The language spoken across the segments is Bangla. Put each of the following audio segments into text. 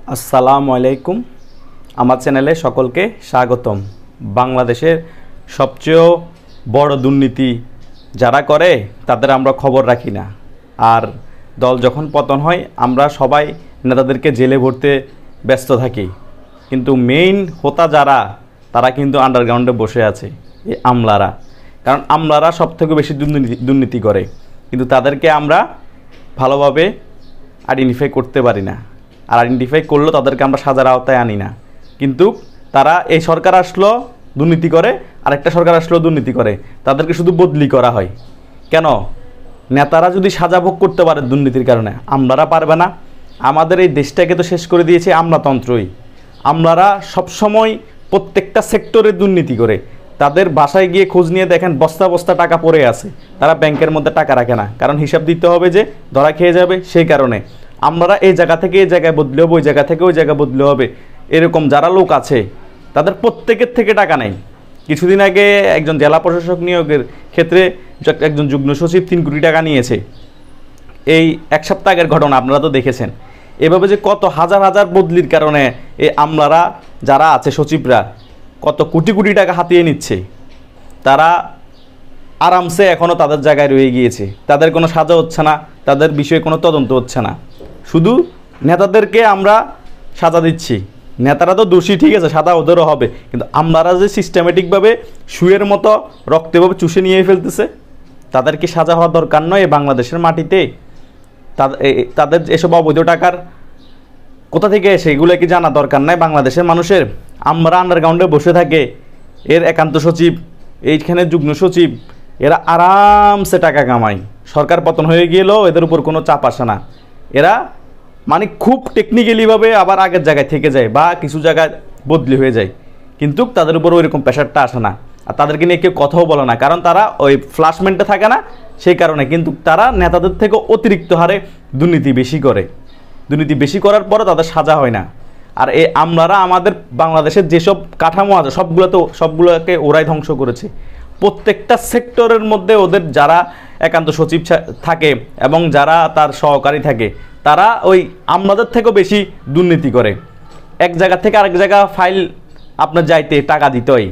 আসসালামু আলাইকুম। আমার চ্যানেলে সকলকে স্বাগতম। বাংলাদেশের সবচেয়ে বড় দুর্নীতি যারা করে তাদের আমরা খবর রাখি না, আর দল যখন পতন হয় আমরা সবাই নেতাদেরকে জেলে ভরতে ব্যস্ত থাকি, কিন্তু মেইন হোতা যারা তারা কিন্তু আন্ডারগ্রাউন্ডে বসে আছে, এই আমলারা। কারণ আমলারা সবথেকে বেশি দুর্নীতি করে, কিন্তু তাদেরকে আমরা ভালোভাবে আইডেন্টিফাই করতে পারি না, আর আইডেন্টিফাই করলেও তাদেরকে আমরা সাজার আওতায় আনি না। কিন্তু তারা এই সরকার আসলো দুর্নীতি করে, আরেকটা সরকার আসলো দুর্নীতি করে, তাদেরকে শুধু বদলি করা হয়। কেন? নেতারা যদি সাজা ভোগ করতে পারে দুর্নীতির কারণে, আমলারা পারবে না? আমাদের এই দেশটাকে তো শেষ করে দিয়েছে আমলাতন্ত্রই। আমলারা সবসময় প্রত্যেকটা সেক্টরে দুর্নীতি করে। তাদের বাসায় গিয়ে খোঁজ নিয়ে দেখেন বস্তা বস্তা টাকা পড়ে আছে, তারা ব্যাংকের মধ্যে টাকা রাখে না, কারণ হিসাব দিতে হবে যে ধরা খেয়ে যাবে। সেই কারণে আমরা এই জায়গা থেকে এই জায়গায় বদলে হবে, ওই জায়গা থেকে ওই জায়গায় বদলে হবে, এরকম যারা লোক আছে তাদের প্রত্যেকের থেকে টাকা নেই। কিছুদিন আগে একজন জেলা প্রশাসক নিয়োগের ক্ষেত্রে একজন যুগ্ম সচিব 3 কোটি টাকা নিয়েছে। এই এক সপ্তাহ আগের ঘটনা আপনারা তো দেখেছেন। এভাবে যে কত হাজার হাজার বদলির কারণে এই আমলারা যারা আছে, সচিবরা কত কোটি কোটি টাকা হাতিয়ে নিচ্ছে। তারা আরামসে এখনও তাদের জায়গায় রয়ে গিয়েছে, তাদের কোনো সাজা হচ্ছে না, তাদের বিষয়ে কোনো তদন্ত হচ্ছে না। শুধু নেতাদেরকে আমরা সাজা দিচ্ছি। নেতারা তো দোষী, ঠিক আছে, সাদা ওদেরও হবে, কিন্তু আমলারা যে সিস্টেমেটিকভাবে শুয়ের মতো রক্তভাবে চুষে নিয়ে ফেলতেছে, তাদের কি সাজা হওয়া দরকার নয়? বাংলাদেশের মাটিতে তাদের এসব অবৈধ টাকার কোথা থেকে এসে এগুলো কি জানা দরকার নাই বাংলাদেশের মানুষের? আমরা আন্ডারগ্রাউন্ডে বসে থাকে, এর একান্ত সচিব, এইখানে যুগ্ম সচিব, এরা আরামসে টাকা কামায়। সরকার পতন হয়ে গেলেও এদের উপর কোনো চাপ আসে না। এরা মানে খুব টেকনিক্যালিভাবে আবার আগের জায়গায় থেকে যায় বা কিছু জায়গায় বদলি হয়ে যায়, কিন্তু তাদের উপর ওইরকম প্রেশারটা আসে না। আর তাদেরকে নিয়ে কেউ কথাও বলে না, কারণ তারা ওই ফ্লাশমেন্টে থাকে না, সেই কারণে। কিন্তু তারা নেতাদের থেকে অতিরিক্ত হারে দুর্নীতি বেশি করে। দুর্নীতি বেশি করার পরে তাদের সাজা হয় না। আর এই আমলারা আমাদের বাংলাদেশের যেসব কাঠামো আছে সবগুলোকে ওরাই ধ্বংস করেছে। প্রত্যেকটা সেক্টরের মধ্যে ওদের যারা একান্ত সচিব থাকে এবং যারা তার সহকারী থাকে, তারা ওই আমলাদের থেকেও বেশি দুর্নীতি করে। এক জায়গা থেকে আরেক জায়গা ফাইল আপনার যাইতে টাকা দিতে হয়।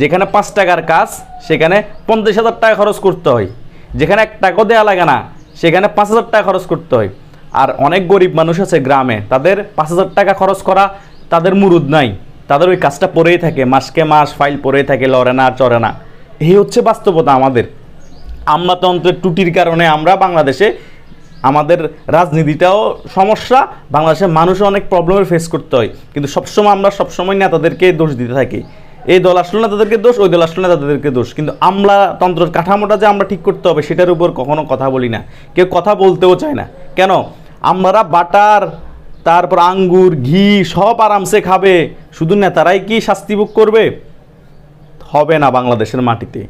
যেখানে 5 টাকার কাজ সেখানে 50,000 টাকা খরচ করতে হয়। যেখানে 1 টাকাও দেওয়া লাগে না সেখানে 5,000 টাকা খরচ করতে হয়। আর অনেক গরিব মানুষ আছে গ্রামে, তাদের 5,000 টাকা খরচ করা তাদের মুরুদ নাই, তাদের ওই কাজটা পড়েই থাকে, মাসকে মাস ফাইল পড়েই থাকে, লড়ে না চড়ে না। এই হচ্ছে বাস্তবতা আমাদের। আমলাতন্ত্রের ত্রুটির কারণে আমরা বাংলাদেশে আমাদের রাজনীতিটাও সমস্যা, বাংলাদেশের মানুষও অনেক প্রবলেমের ফেস করতে হয়। কিন্তু আমরা সবসময় নেতাদেরকে দোষ দিতে থাকি। এই দল আসলে নেতাদেরকে দোষ, ওই দল আসলে নেতাদেরকে দোষ, কিন্তু আমলাতন্ত্রের কাঠামোটা যে আমরা ঠিক করতে হবে সেটার উপর কখনো কথা বলি না, কেউ কথা বলতেও চায় না। কেন? আমরা বাটার, তারপর আঙ্গুর, ঘি সব আরামসে খাবে, শুধু নেতারাই কি শাস্তি ভোগ করবে? হবে না বাংলাদেশের মাটিতে।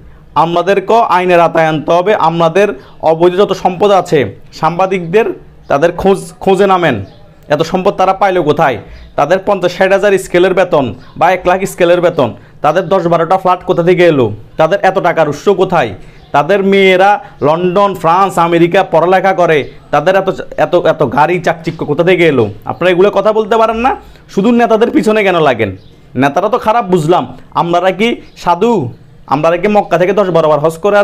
আমাদেরকেও আইনের আওতায় আনতে হবে। আমাদের অবৈধ যত সম্পদ আছে, সাংবাদিকদের তাদের খোঁজে নামেন। এত সম্পদ তারা পাইলো কোথায়? তাদের 50-60 হাজার স্কেলের বেতন বা 1 লাখ স্কেলের বেতন, তাদের 10-12টা ফ্ল্যাট কোথা থেকে এলো? তাদের এত টাকার উৎস কোথায়? তাদের মেয়েরা লন্ডন, ফ্রান্স, আমেরিকা পড়ালেখা করে, তাদের এত এত এত গাড়ি চাকচিক্য কোথা থেকে এলো? আপনারা এগুলো কথা বলতে পারেন না, শুধু নেতাদের পিছনে কেন লাগেন? নেতারা তো খারাপ বুঝলাম, আমরা কি সাধু? আমরা কি মক্কা থেকে 10-12 বার হজ করে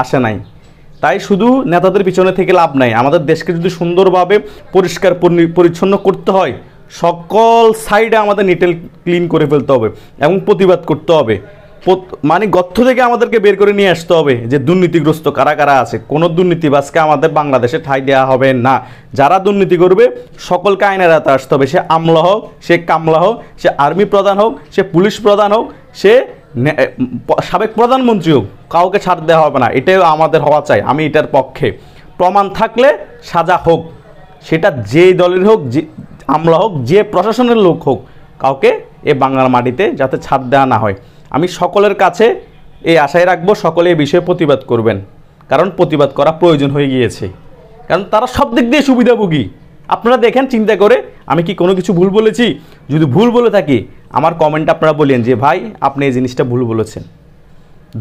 আসে নাই? তাই শুধু নেতাদের পিছনে থেকে লাভ নাই। আমাদের দেশকে যদি সুন্দরভাবে পরিষ্কার পরিচ্ছন্ন করতে হয়, সকল সাইডে আমাদের নিটেল ক্লিন করে ফেলতে হবে এবং প্রতিবাদ করতে হবে। মানে গর্ত থেকে আমাদেরকে বের করে নিয়ে আসতে হবে যে দুর্নীতিগ্রস্ত কারা কারা আছে। কোনো দুর্নীতিবাজকে আমাদের বাংলাদেশে ঠাঁই দেওয়া হবে না। যারা দুর্নীতি করবে সকলকে আইনের আওতায় আসতে হবে। সে আমলা হোক, সে কামলা হোক, সে আর্মি প্রধান হোক, সে পুলিশ প্রধান হোক, সে সাবেক প্রধানমন্ত্রী হোক, কাউকে ছাড় দেওয়া হবে না। এটাই আমাদের হওয়া চাই। আমি এটার পক্ষে। প্রমাণ থাকলে সাজা হোক, সেটা যেই দলের হোক, যে আমলা হোক, যে প্রশাসনের লোক হোক, কাউকে এ বাংলার মাটিতে যাতে ছাড় দেওয়া না হয়। আমি সকলের কাছে এই আশায় রাখবো, সকলে এই বিষয়ে প্রতিবাদ করবেন, কারণ প্রতিবাদ করা প্রয়োজন হয়ে গিয়েছে। কারণ তারা সব দিক দিয়ে সুবিধাভোগী। আপনারা দেখেন চিন্তা করে, আমি কি কোনো কিছু ভুল বলেছি? যদি ভুল বলে থাকি আমার কমেন্ট আপনারা বলেন যে ভাই আপনি এই জিনিসটা ভুল বলেছেন।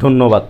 ধন্যবাদ।